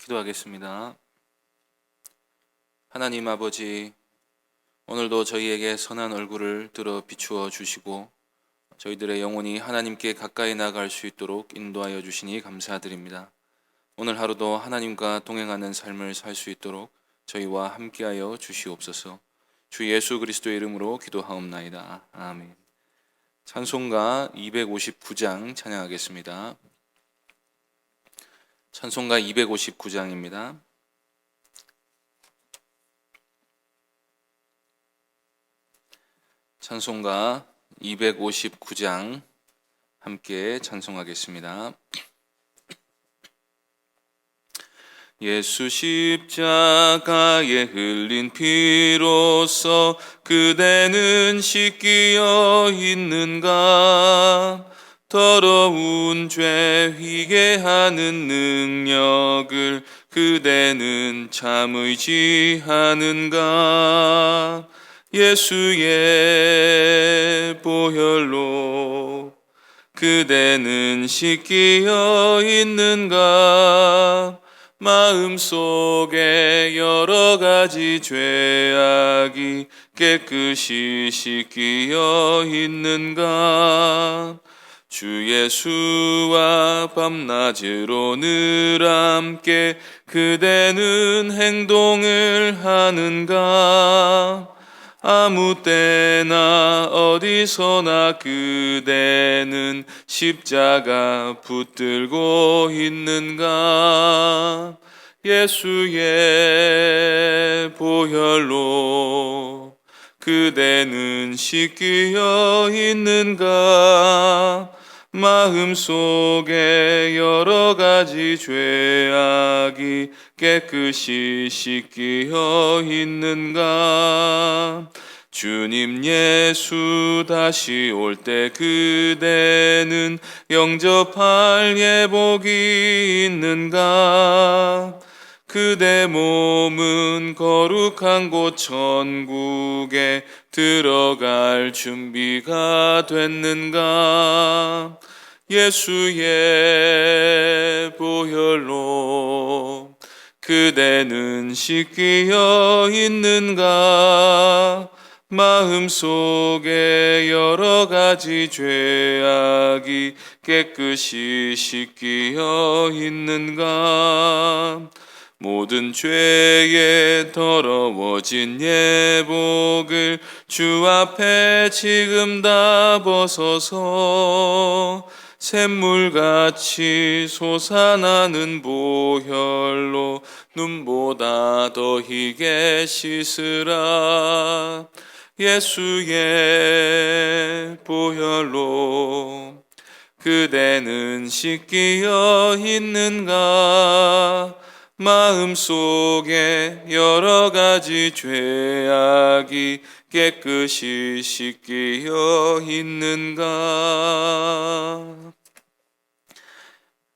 기도하겠습니다. 하나님 아버지, 오늘도 저희에게 선한 얼굴을 들어 비추어 주시고 저희들의 영혼이 하나님께 가까이 나아갈 수 있도록 인도하여 주시니 감사드립니다. 오늘 하루도 하나님과 동행하는 삶을 살 수 있도록 저희와 함께하여 주시옵소서. 주 예수 그리스도의 이름으로 기도하옵나이다. 아멘. 찬송가 259장 찬양하겠습니다. 찬송가 259장입니다. 찬송가 259장 함께 찬송하겠습니다. 예수 십자가에 흘린 피로써 그대는 씻기어 있는가? 더러운 죄 회개하는 능력을 그대는 참 의지하는가? 예수의 보혈로 그대는 씻기어 있는가? 마음속에 여러 가지 죄악이 깨끗이 씻기어 있는가? 주 예수와 밤낮으로 늘 함께 그대는 행동을 하는가? 아무 때나 어디서나 그대는 십자가 붙들고 있는가? 예수의 보혈로 그대는 씻기어 있는가? 마음속에 여러 가지 죄악이 깨끗이 씻기어 있는가? 주님 예수 다시 올 때 그대는 영접할 예복이 있는가? 그대 몸은 거룩한 곳 천국에 들어갈 준비가 됐는가? 예수의 보혈로 그대는 씻기어 있는가? 마음속에 여러 가지 죄악이 깨끗이 씻기어 있는가? 모든 죄에 더러워진 예복을 주 앞에 지금 다 벗어서 샘물같이 솟아나는 보혈로 눈보다 더 희게 씻으라. 예수의 보혈로 그대는 씻기어 있는가? 마음속에 여러 가지 죄악이 깨끗이 씻기어 있는가?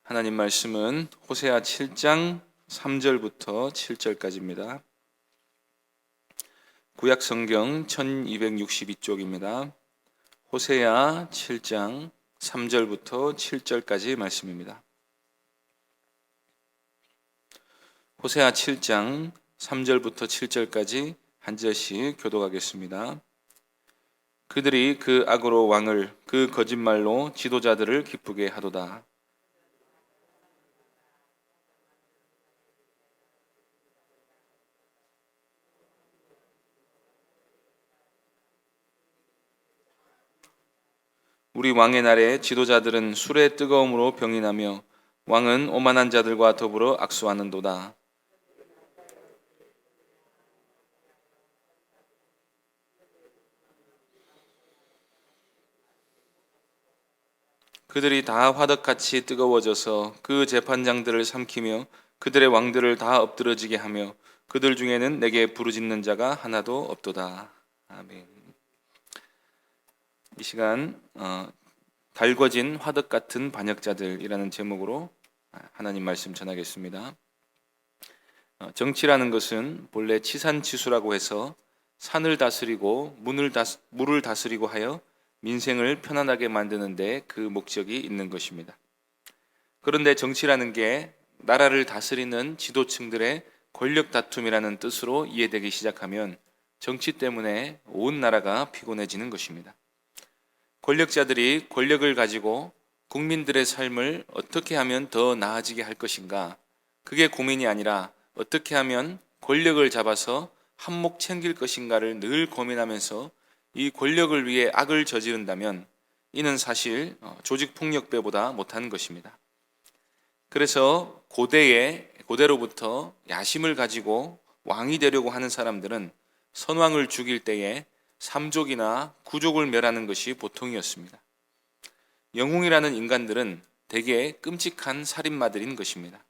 하나님 말씀은 호세아 7장 3절부터 7절까지입니다. 구약 성경 1262쪽입니다. 호세아 7장 3절부터 7절까지 말씀입니다. 호세아 7장 3절부터 7절까지 한 절씩 교독하겠습니다. 그들이 그 악으로 왕을 그 거짓말로 지도자들을 기쁘게 하도다. 우리 왕의 날에 지도자들은 술의 뜨거움으로 병이 나며 왕은 오만한 자들과 더불어 악수하는도다. 그들이 다 화덕같이 뜨거워져서 그 재판장들을 삼키며 그들의 왕들을 다 엎드러지게 하며 그들 중에는 내게 부르짖는 자가 하나도 없도다. 아멘. 이 시간 달궈진 화덕 같은 반역자들이라는 제목으로 하나님 말씀 전하겠습니다. 정치라는 것은 본래 치산치수라고 해서 산을 다스리고 물을 다스리고 하여 민생을 편안하게 만드는 데 그 목적이 있는 것입니다. 그런데 정치라는 게 나라를 다스리는 지도층들의 권력 다툼이라는 뜻으로 이해되기 시작하면 정치 때문에 온 나라가 피곤해지는 것입니다. 권력자들이 권력을 가지고 국민들의 삶을 어떻게 하면 더 나아지게 할 것인가, 그게 고민이 아니라 어떻게 하면 권력을 잡아서 한몫 챙길 것인가를 늘 고민하면서 이 권력을 위해 악을 저지른다면 이는 사실 조직폭력배보다 못한 것입니다. 그래서 고대로부터 야심을 가지고 왕이 되려고 하는 사람들은 선왕을 죽일 때에 삼족이나 구족을 멸하는 것이 보통이었습니다. 영웅이라는 인간들은 대개 끔찍한 살인마들인 것입니다.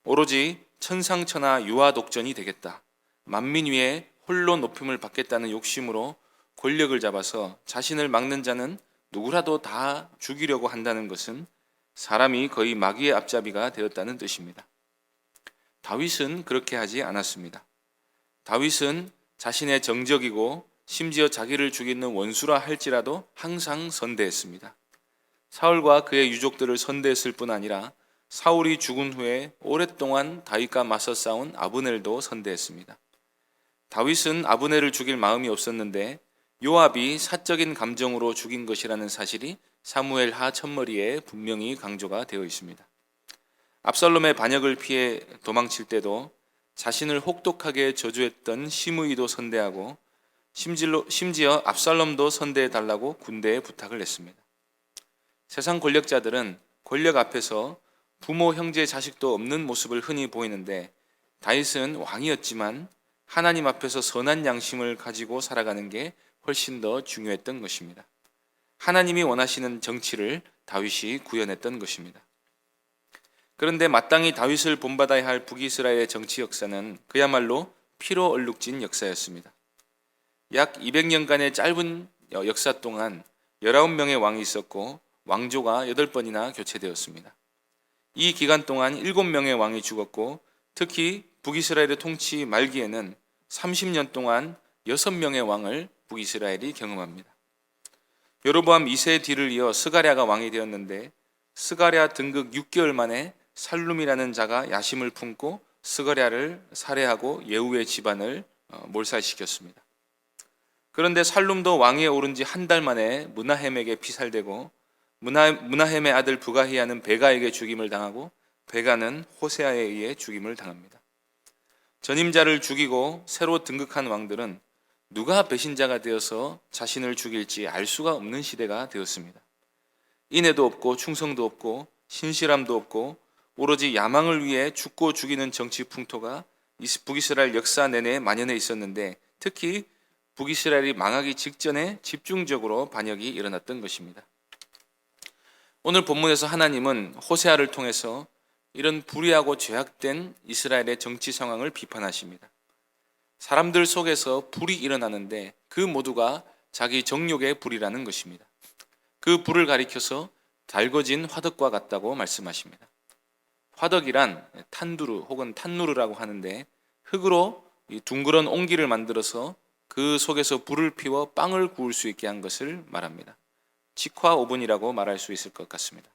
오로지 천상천하 유아독전이 되겠다, 만민 위에 홀로 높임을 받겠다는 욕심으로 권력을 잡아서 자신을 막는 자는 누구라도 다 죽이려고 한다는 것은 사람이 거의 마귀의 앞잡이가 되었다는 뜻입니다. 다윗은 그렇게 하지 않았습니다. 다윗은 자신의 정적이고 심지어 자기를 죽이는 원수라 할지라도 항상 선대했습니다. 사울과 그의 유족들을 선대했을 뿐 아니라 사울이 죽은 후에 오랫동안 다윗과 맞서 싸운 아브넬도 선대했습니다. 다윗은 아브넬을 죽일 마음이 없었는데 요압이 사적인 감정으로 죽인 것이라는 사실이 사무엘 하 첫머리에 분명히 강조가 되어 있습니다. 압살롬의 반역을 피해 도망칠 때도 자신을 혹독하게 저주했던 시므이도 선대하고 심지어 압살롬도 선대해달라고 군대에 부탁을 했습니다. 세상 권력자들은 권력 앞에서 부모, 형제, 자식도 없는 모습을 흔히 보이는데 다윗은 왕이었지만 하나님 앞에서 선한 양심을 가지고 살아가는 게 훨씬 더 중요했던 것입니다. 하나님이 원하시는 정치를 다윗이 구현했던 것입니다. 그런데 마땅히 다윗을 본받아야 할 북이스라엘의 정치 역사는 그야말로 피로 얼룩진 역사였습니다. 약 200년간의 짧은 역사 동안 19명의 왕이 있었고 왕조가 8번이나 교체되었습니다. 이 기간 동안 7명의 왕이 죽었고 특히 북이스라엘의 통치 말기에는 30년 동안 6명의 왕을 북이스라엘이 경험합니다. 여로보암 2세 뒤를 이어 스가랴가 왕이 되었는데 스가랴 등극 6개월 만에 살룸이라는 자가 야심을 품고 스가랴를 살해하고 예후의 집안을 몰살시켰습니다. 그런데 살룸도 왕위에 오른 지 한 달 만에 므나헴에게 피살되고 므나헴의 아들 부가히야는 베가에게 죽임을 당하고 베가는 호세아에 의해 죽임을 당합니다. 전임자를 죽이고 새로 등극한 왕들은 누가 배신자가 되어서 자신을 죽일지 알 수가 없는 시대가 되었습니다. 인애도 없고 충성도 없고 신실함도 없고 오로지 야망을 위해 죽고 죽이는 정치 풍토가 북이스라엘 역사 내내 만연해 있었는데 특히 북이스라엘이 망하기 직전에 집중적으로 반역이 일어났던 것입니다. 오늘 본문에서 하나님은 호세아를 통해서 이런 불의하고 죄악된 이스라엘의 정치 상황을 비판하십니다. 사람들 속에서 불이 일어나는데 그 모두가 자기 정욕의 불이라는 것입니다. 그 불을 가리켜서 달궈진 화덕과 같다고 말씀하십니다. 화덕이란 탄두르 혹은 탄누르라고 하는데 흙으로 둥그런 옹기를 만들어서 그 속에서 불을 피워 빵을 구울 수 있게 한 것을 말합니다. 직화 오븐이라고 말할 수 있을 것 같습니다.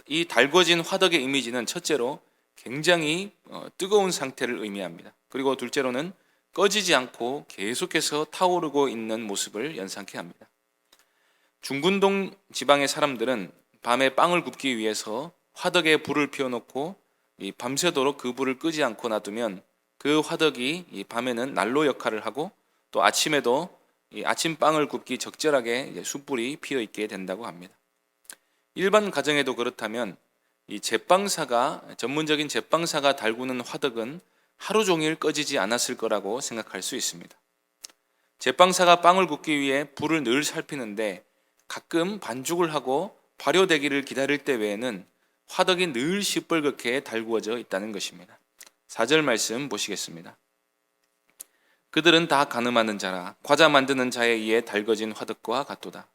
이 달궈진 화덕의 이미지는 첫째로 굉장히 뜨거운 상태를 의미합니다. 그리고 둘째로는 꺼지지 않고 계속해서 타오르고 있는 모습을 연상케 합니다. 중군동 지방의 사람들은 밤에 빵을 굽기 위해서 화덕에 불을 피워놓고 밤새도록 그 불을 끄지 않고 놔두면 그 화덕이 밤에는 난로 역할을 하고 또 아침에도 아침빵을 굽기 적절하게 숯불이 피어 있게 된다고 합니다. 일반 가정에도 그렇다면 이 전문적인 제빵사가 달구는 화덕은 하루 종일 꺼지지 않았을 거라고 생각할 수 있습니다. 제빵사가 빵을 굽기 위해 불을 늘 살피는데 가끔 반죽을 하고 발효되기를 기다릴 때 외에는 화덕이 늘 시뻘겋게 달구어져 있다는 것입니다. 4절 말씀 보시겠습니다. 그들은 다 가늠하는 자라 과자 만드는 자에 의해 달궈진 화덕과 같도다.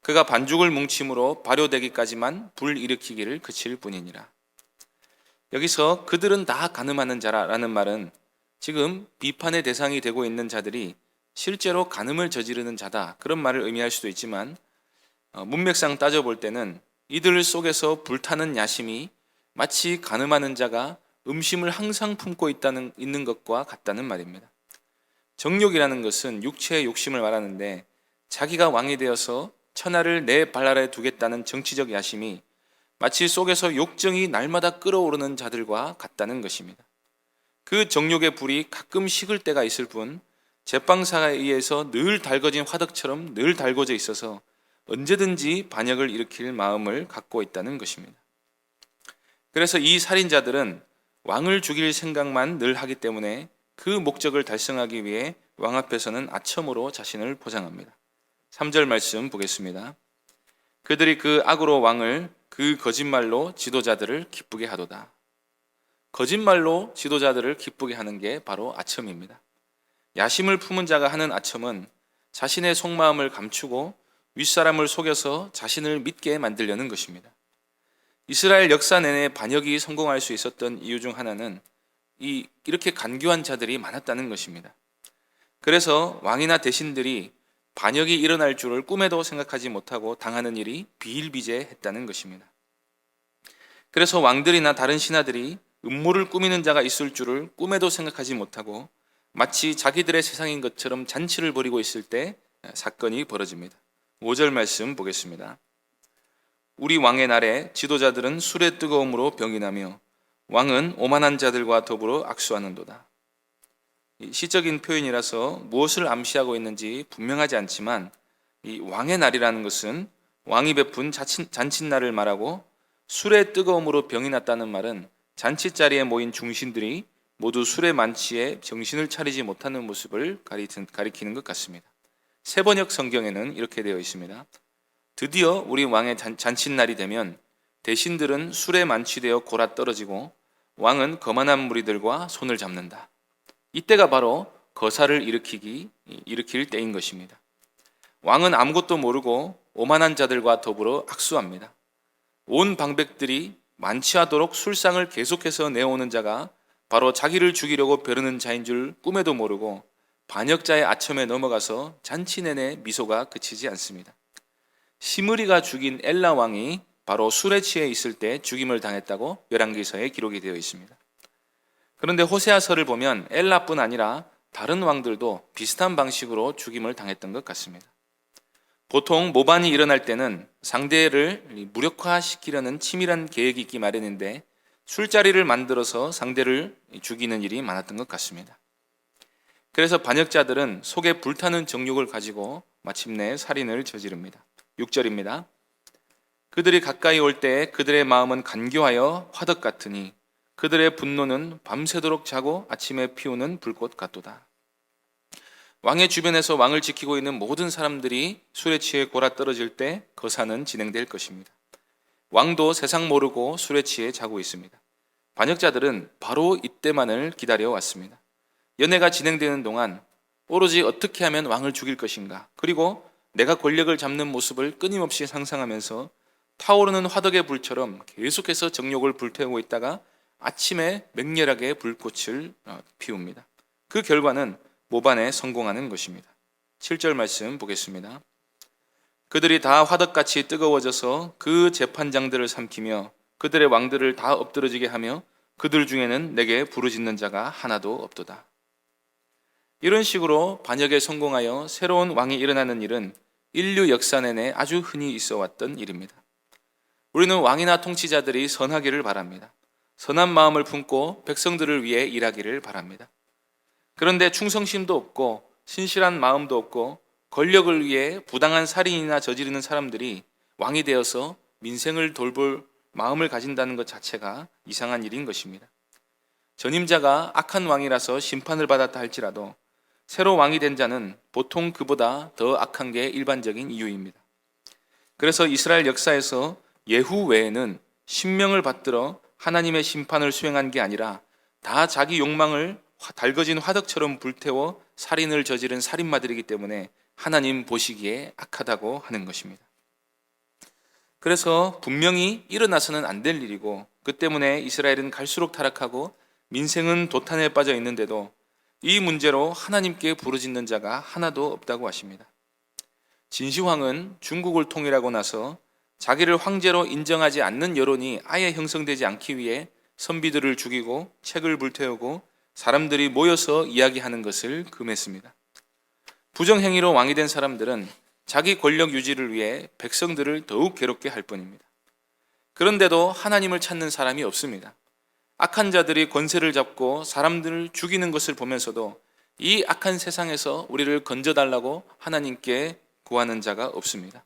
그가 반죽을 뭉침으로 발효되기까지만 불 일으키기를 그칠 뿐이니라. 여기서 그들은 다 가늠하는 자라라는 말은 지금 비판의 대상이 되고 있는 자들이 실제로 간음을 저지르는 자다, 그런 말을 의미할 수도 있지만 문맥상 따져볼 때는 이들 속에서 불타는 야심이 마치 간음하는 자가 음심을 항상 품고 있는 것과 같다는 말입니다. 정욕이라는 것은 육체의 욕심을 말하는데 자기가 왕이 되어서 천하를 내 발 아래 두겠다는 정치적 야심이 마치 속에서 욕정이 날마다 끓어오르는 자들과 같다는 것입니다. 그 정욕의 불이 가끔 식을 때가 있을 뿐 제빵사에 의해서 늘 달궈진 화덕처럼 늘 달궈져 있어서 언제든지 반역을 일으킬 마음을 갖고 있다는 것입니다. 그래서 이 살인자들은 왕을 죽일 생각만 늘 하기 때문에 그 목적을 달성하기 위해 왕 앞에서는 아첨으로 자신을 포장합니다. 3절 말씀 보겠습니다. 그들이 그 악으로 왕을 그 거짓말로 지도자들을 기쁘게 하도다. 거짓말로 지도자들을 기쁘게 하는 게 바로 아첨입니다. 야심을 품은 자가 하는 아첨은 자신의 속마음을 감추고 윗사람을 속여서 자신을 믿게 만들려는 것입니다. 이스라엘 역사 내내 반역이 성공할 수 있었던 이유 중 하나는 이렇게 간교한 자들이 많았다는 것입니다. 그래서 왕이나 대신들이 반역이 일어날 줄을 꿈에도 생각하지 못하고 당하는 일이 비일비재했다는 것입니다. 그래서 왕들이나 다른 신하들이 음모를 꾸미는 자가 있을 줄을 꿈에도 생각하지 못하고 마치 자기들의 세상인 것처럼 잔치를 벌이고 있을 때 사건이 벌어집니다. 5절 말씀 보겠습니다. 우리 왕의 날에 지도자들은 술의 뜨거움으로 병이 나며 왕은 오만한 자들과 더불어 악수하는도다. 시적인 표현이라서 무엇을 암시하고 있는지 분명하지 않지만 이 왕의 날이라는 것은 왕이 베푼 잔칫날을 말하고 술의 뜨거움으로 병이 났다는 말은 잔치자리에 모인 중신들이 모두 술의 만취에 정신을 차리지 못하는 모습을 가리키는 것 같습니다. 세번역 성경에는 이렇게 되어 있습니다. 드디어 우리 왕의 잔칫날이 되면 대신들은 술에 만취되어 골아 떨어지고 왕은 거만한 무리들과 손을 잡는다. 이때가 바로 거사를 일으킬 때인 것입니다. 왕은 아무것도 모르고 오만한 자들과 더불어 악수합니다. 온 방백들이 만취하도록 술상을 계속해서 내오는 자가 바로 자기를 죽이려고 벼르는 자인 줄 꿈에도 모르고 반역자의 아첨에 넘어가서 잔치 내내 미소가 그치지 않습니다. 시므리가 죽인 엘라 왕이 바로 술에 취해 있을 때 죽임을 당했다고 열왕기서에 기록이 되어 있습니다. 그런데 호세아서를 보면 엘라뿐 아니라 다른 왕들도 비슷한 방식으로 죽임을 당했던 것 같습니다. 보통 모반이 일어날 때는 상대를 무력화시키려는 치밀한 계획이 있기 마련인데 술자리를 만들어서 상대를 죽이는 일이 많았던 것 같습니다. 그래서 반역자들은 속에 불타는 정욕을 가지고 마침내 살인을 저지릅니다. 6절입니다. 그들이 가까이 올 때 그들의 마음은 간교하여 화덕 같으니 그들의 분노는 밤새도록 자고 아침에 피우는 불꽃 같도다. 왕의 주변에서 왕을 지키고 있는 모든 사람들이 술에 취해 골아 떨어질 때 거사는 진행될 것입니다. 왕도 세상 모르고 술에 취해 자고 있습니다. 반역자들은 바로 이때만을 기다려왔습니다. 연회가 진행되는 동안 오로지 어떻게 하면 왕을 죽일 것인가, 그리고 내가 권력을 잡는 모습을 끊임없이 상상하면서 타오르는 화덕의 불처럼 계속해서 정욕을 불태우고 있다가 아침에 맹렬하게 불꽃을 피웁니다. 그 결과는 모반에 성공하는 것입니다. 7절 말씀 보겠습니다. 그들이 다 화덕같이 뜨거워져서 그 재판장들을 삼키며 그들의 왕들을 다 엎드러지게 하며 그들 중에는 내게 부르짖는 자가 하나도 없도다. 이런 식으로 반역에 성공하여 새로운 왕이 일어나는 일은 인류 역사 내내 아주 흔히 있어 왔던 일입니다. 우리는 왕이나 통치자들이 선하기를 바랍니다. 선한 마음을 품고 백성들을 위해 일하기를 바랍니다. 그런데 충성심도 없고 신실한 마음도 없고 권력을 위해 부당한 살인이나 저지르는 사람들이 왕이 되어서 민생을 돌볼 마음을 가진다는 것 자체가 이상한 일인 것입니다. 전임자가 악한 왕이라서 심판을 받았다 할지라도 새로 왕이 된 자는 보통 그보다 더 악한 게 일반적인 이유입니다. 그래서 이스라엘 역사에서 예후 외에는 신명을 받들어 하나님의 심판을 수행한 게 아니라 다 자기 욕망을 달궈진 화덕처럼 불태워 살인을 저지른 살인마들이기 때문에 하나님 보시기에 악하다고 하는 것입니다. 그래서 분명히 일어나서는 안 될 일이고 그 때문에 이스라엘은 갈수록 타락하고 민생은 도탄에 빠져 있는데도 이 문제로 하나님께 부르짖는 자가 하나도 없다고 하십니다. 진시황은 중국을 통일하고 나서 자기를 황제로 인정하지 않는 여론이 아예 형성되지 않기 위해 선비들을 죽이고 책을 불태우고 사람들이 모여서 이야기하는 것을 금했습니다. 부정행위로 왕이 된 사람들은 자기 권력 유지를 위해 백성들을 더욱 괴롭게 할 뿐입니다. 그런데도 하나님을 찾는 사람이 없습니다. 악한 자들이 권세를 잡고 사람들을 죽이는 것을 보면서도 이 악한 세상에서 우리를 건져달라고 하나님께 구하는 자가 없습니다.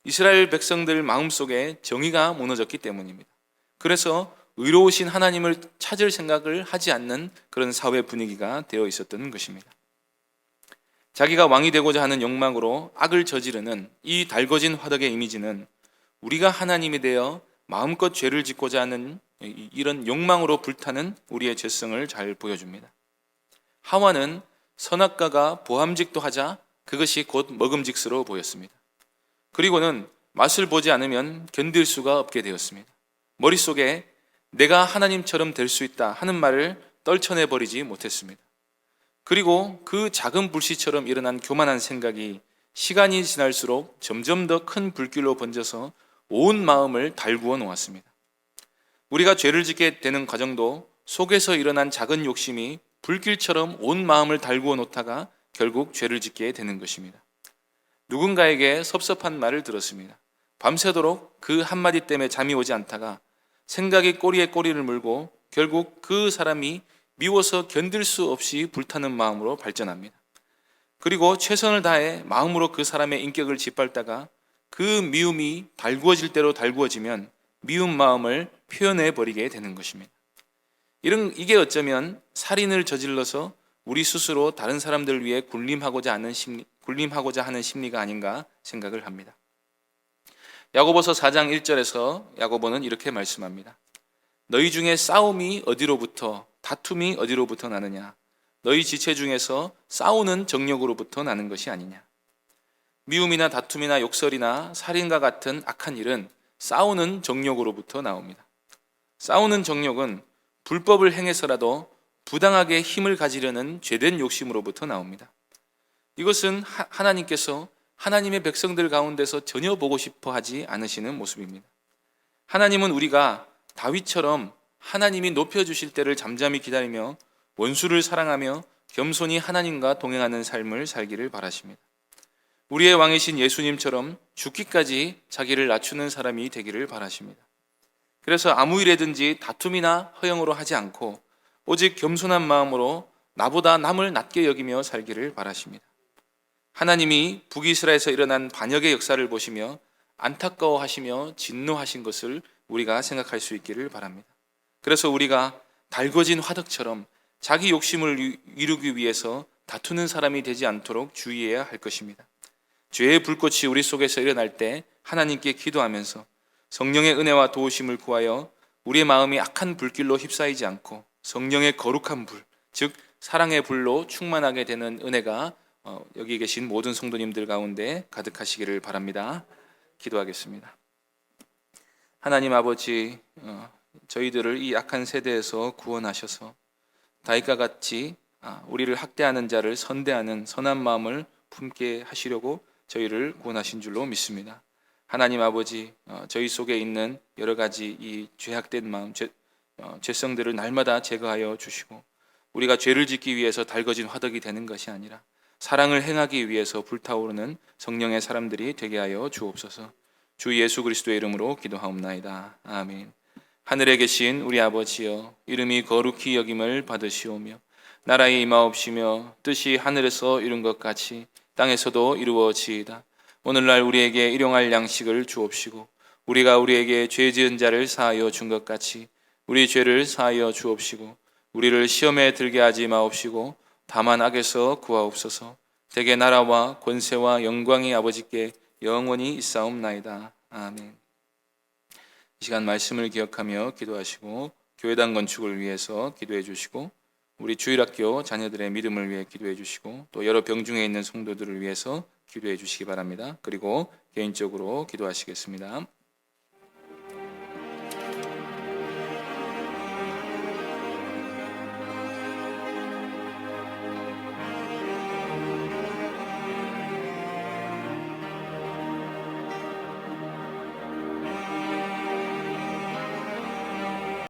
이스라엘 백성들 마음속에 정의가 무너졌기 때문입니다. 그래서 의로우신 하나님을 찾을 생각을 하지 않는 그런 사회 분위기가 되어 있었던 것입니다. 자기가 왕이 되고자 하는 욕망으로 악을 저지르는 이 달궈진 화덕의 이미지는 우리가 하나님이 되어 마음껏 죄를 짓고자 하는 이런 욕망으로 불타는 우리의 죄성을 잘 보여줍니다. 하와는 선악과가 보암직도 하자 그것이 곧 먹음직스러워 보였습니다. 그리고는 맛을 보지 않으면 견딜 수가 없게 되었습니다. 머릿속에 내가 하나님처럼 될 수 있다 하는 말을 떨쳐내버리지 못했습니다. 그리고 그 작은 불씨처럼 일어난 교만한 생각이 시간이 지날수록 점점 더 큰 불길로 번져서 온 마음을 달구어 놓았습니다. 우리가 죄를 짓게 되는 과정도 속에서 일어난 작은 욕심이 불길처럼 온 마음을 달구어 놓다가 결국 죄를 짓게 되는 것입니다. 누군가에게 섭섭한 말을 들었습니다. 밤새도록 그 한마디 때문에 잠이 오지 않다가 생각이 꼬리에 꼬리를 물고 결국 그 사람이 미워서 견딜 수 없이 불타는 마음으로 발전합니다. 그리고 최선을 다해 마음으로 그 사람의 인격을 짓밟다가 그 미움이 달구어질 대로 달구어지면 미운 마음을 표현해 버리게 되는 것입니다. 이게 어쩌면 살인을 저질러서 우리 스스로 다른 사람들을 위해 군림하고자 하는 심리가 아닌가 생각을 합니다. 야고보서 4장 1절에서 야고보는 이렇게 말씀합니다. 너희 중에 싸움이 어디로부터 다툼이 어디로부터 나느냐? 너희 지체 중에서 싸우는 정욕으로부터 나는 것이 아니냐? 미움이나 다툼이나 욕설이나 살인과 같은 악한 일은 싸우는 정욕으로부터 나옵니다. 싸우는 정욕은 불법을 행해서라도 부당하게 힘을 가지려는 죄된 욕심으로부터 나옵니다. 이것은 하나님께서 하나님의 백성들 가운데서 전혀 보고 싶어 하지 않으시는 모습입니다. 하나님은 우리가 다윗처럼 하나님이 높여주실 때를 잠잠히 기다리며 원수를 사랑하며 겸손히 하나님과 동행하는 삶을 살기를 바라십니다. 우리의 왕이신 예수님처럼 죽기까지 자기를 낮추는 사람이 되기를 바라십니다. 그래서 아무 일에든지 다툼이나 허영으로 하지 않고 오직 겸손한 마음으로 나보다 남을 낮게 여기며 살기를 바라십니다. 하나님이 북이스라엘에서 일어난 반역의 역사를 보시며 안타까워하시며 진노하신 것을 우리가 생각할 수 있기를 바랍니다. 그래서 우리가 달궈진 화덕처럼 자기 욕심을 이루기 위해서 다투는 사람이 되지 않도록 주의해야 할 것입니다. 죄의 불꽃이 우리 속에서 일어날 때 하나님께 기도하면서 성령의 은혜와 도우심을 구하여 우리의 마음이 악한 불길로 휩싸이지 않고 성령의 거룩한 불, 즉 사랑의 불로 충만하게 되는 은혜가 여기 계신 모든 성도님들 가운데 가득하시기를 바랍니다. 기도하겠습니다. 하나님 아버지, 저희들을 이 악한 세대에서 구원하셔서 다윗과 같이 우리를 학대하는 자를 선대하는 선한 마음을 품게 하시려고 저희를 구원하신 줄로 믿습니다. 하나님 아버지, 저희 속에 있는 여러 가지 이 죄악된 마음, 죄성들을 날마다 제거하여 주시고 우리가 죄를 짓기 위해서 달궈진 화덕이 되는 것이 아니라 사랑을 행하기 위해서 불타오르는 성령의 사람들이 되게 하여 주옵소서. 주 예수 그리스도의 이름으로 기도하옵나이다. 아멘. 하늘에 계신 우리 아버지여, 이름이 거룩히 여김을 받으시오며 나라에 임하옵시며 뜻이 하늘에서 이룬 것 같이 땅에서도 이루어지이다. 오늘날 우리에게 일용할 양식을 주옵시고 우리가 우리에게 죄 지은 자를 사하여 준 것 같이 우리 죄를 사하여 주옵시고 우리를 시험에 들게 하지 마옵시고 다만 악에서 구하옵소서. 대개 나라와 권세와 영광이 아버지께 영원히 있사옵나이다. 아멘. 이 시간 말씀을 기억하며 기도하시고 교회당 건축을 위해서 기도해 주시고 우리 주일학교 자녀들의 믿음을 위해 기도해 주시고 또 여러 병중에 있는 성도들을 위해서 기도해 주시기 바랍니다. 그리고 개인적으로 기도하시겠습니다.